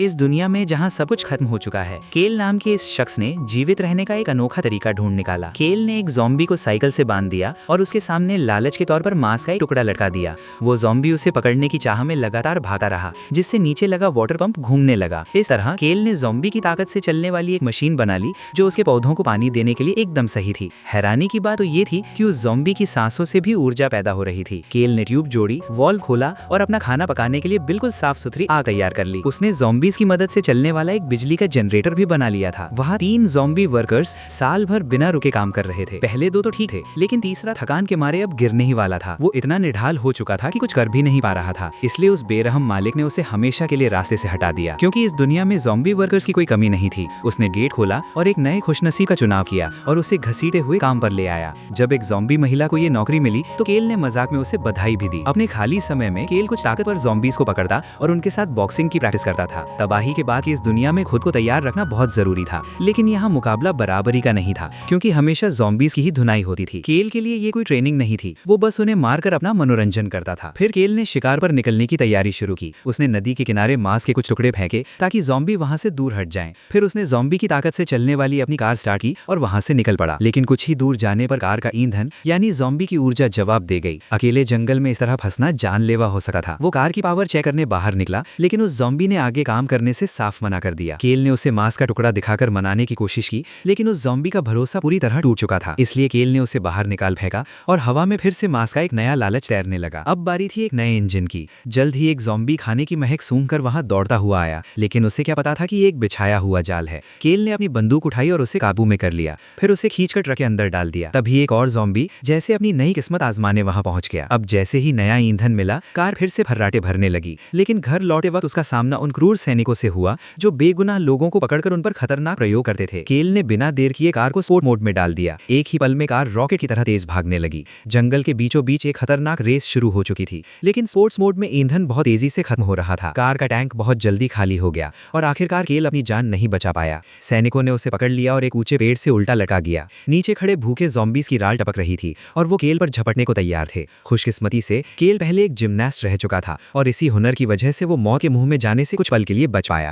इस दुनिया में जहाँ सब कुछ खत्म हो चुका है, केल नाम के इस शख्स ने जीवित रहने का एक अनोखा तरीका ढूंढ निकाला। केल ने एक ज़ॉम्बी को साइकिल से बांध दिया और उसके सामने लालच के तौर पर मांस का एक टुकड़ा लटका दिया। वो ज़ॉम्बी उसे पकड़ने की चाह में लगातार भागा रहा, जिससे नीचे लगा वाटर पंप घूमने लगा। इस तरह केल ने ज़ॉम्बी की ताकत से चलने वाली एक मशीन बना ली जो उसके पौधों को पानी देने के लिए एकदम सही थी। हैरानी की बात तो ये थी कि उस ज़ॉम्बी की सांसों से भी ऊर्जा पैदा हो रही थी। केल ने ट्यूब जोड़ी, वॉल्व खोला और अपना खाना पकाने के लिए बिल्कुल साफ सुथरी आग तैयार कर ली। उसने ज़ॉम्बीज़ की मदद से चलने वाला एक बिजली का जनरेटर भी बना लिया था। वहाँ 3 ज़ॉम्बी वर्कर्स साल भर बिना रुके काम कर रहे थे। पहले 2 तो ठीक थे, लेकिन तीसरा थकान के मारे अब गिरने ही वाला था। वो इतना निढाल हो चुका था कि कुछ कर भी नहीं पा रहा था। इसलिए उस बेरहम मालिक ने उसे हमेशा के लिए रास्ते से हटा दिया, क्योंकि इस दुनिया में ज़ॉम्बी वर्कर्स की कोई कमी नहीं थी। उसने गेट खोला और एक नए खुशनसीब का चुनाव किया और उसे घसीटे हुए काम पर ले आया। जब एक ज़ॉम्बी महिला को ये नौकरी मिली तो केल ने मजाक में उसे बधाई भी दी। अपने खाली समय में केल कुछ ताकतवर ज़ॉम्बीज़ को पकड़ता और उनके साथ बॉक्सिंग की प्रैक्टिस करता था। तबाही के बाद इस दुनिया में खुद को तैयार रखना बहुत जरूरी था, लेकिन यहाँ मुकाबला बराबरी का नहीं था, क्योंकि हमेशा ज़ॉम्बीज़ की ही धुनाई होती थी। केल के लिए ये कोई ट्रेनिंग नहीं थी, वो बस उन्हें मारकर अपना मनोरंजन करता था। फिर केल ने शिकार पर निकलने की तैयारी शुरू की। उसने नदी के किनारे मांस के कुछ टुकड़े फेंके ताकि ज़ॉम्बी वहां से दूर हट जाएं। फिर उसने ज़ॉम्बी की ताकत से चलने वाली अपनी कार स्टार्ट की और वहां से निकल पड़ा। लेकिन कुछ ही दूर जाने पर कार का ईंधन यानी ज़ॉम्बी की ऊर्जा जवाब दे गई। अकेले जंगल में इस तरह फंसना जानलेवा हो सकता था। वो कार की पावर चेक करने बाहर निकला, लेकिन उस ज़ॉम्बी ने आगे काम करने से साफ मना कर दिया। केल ने उसे मांस का टुकड़ा दिखाकर मनाने की कोशिश की, लेकिन उस ज़ॉम्बी का भरोसा पूरी तरह टूट चुका था। इसलिए केल ने उसे बाहर निकाल फेंका और हवा में फिर से मांस का एक नया लालच तैरने लगा। अब बारी थी एक नए इंजन की। जल्द ही एक ज़ॉम्बी खाने की महक सूंघकर वहां दौड़ता हुआ आया, लेकिन उसे क्या पता था कि ये एक बिछाया हुआ जाल है। केल ने अपनी बंदूक उठाई और उसे काबू में कर लिया। फिर उसे खींचकर ट्रक के अंदर डाल दिया। तभी एक और ज़ॉम्बी जैसे अपनी नई किस्मत आजमाने वहां पहुंच गया। अब जैसे ही नया ईंधन मिला, कार फिर से फर्राटे भरने लगी। लेकिन घर लौटे वक्त उसका सामना उन क्रूर सैनिकों से हुआ जो बेगुनाह लोगों को पकड़कर उन पर खतरनाक प्रयोग करते थे। केल ने बिना देर किए कार को स्पोर्ट मोड में डाल दिया। एक ही पल में कार रॉकेट की तरह तेज भागने लगी। जंगल के बीचों बीच एक खतरनाक रेस शुरू हो चुकी थी, लेकिन स्पोर्ट्स मोड में ईंधन बहुत तेजी से खत्म हो रहा था। कार का टैंक बहुत जल्दी खाली हो गया और आखिरकार केल अपनी जान नहीं बचा पाया। सैनिकों ने उसे पकड़ लिया और एक ऊंचे पेड़ से उल्टा लटका दिया। नीचे खड़े भूखे ज़ॉम्बीज़ की राल टपक रही थी और वो केल पर झपटने को तैयार थे। खुशकिस्मती से केल पहले एक जिम्नास्ट रह चुका था और इसी हुनर की वजह से वो मौत के मुंह में जाने से कुछ पल के लिए बच पाया।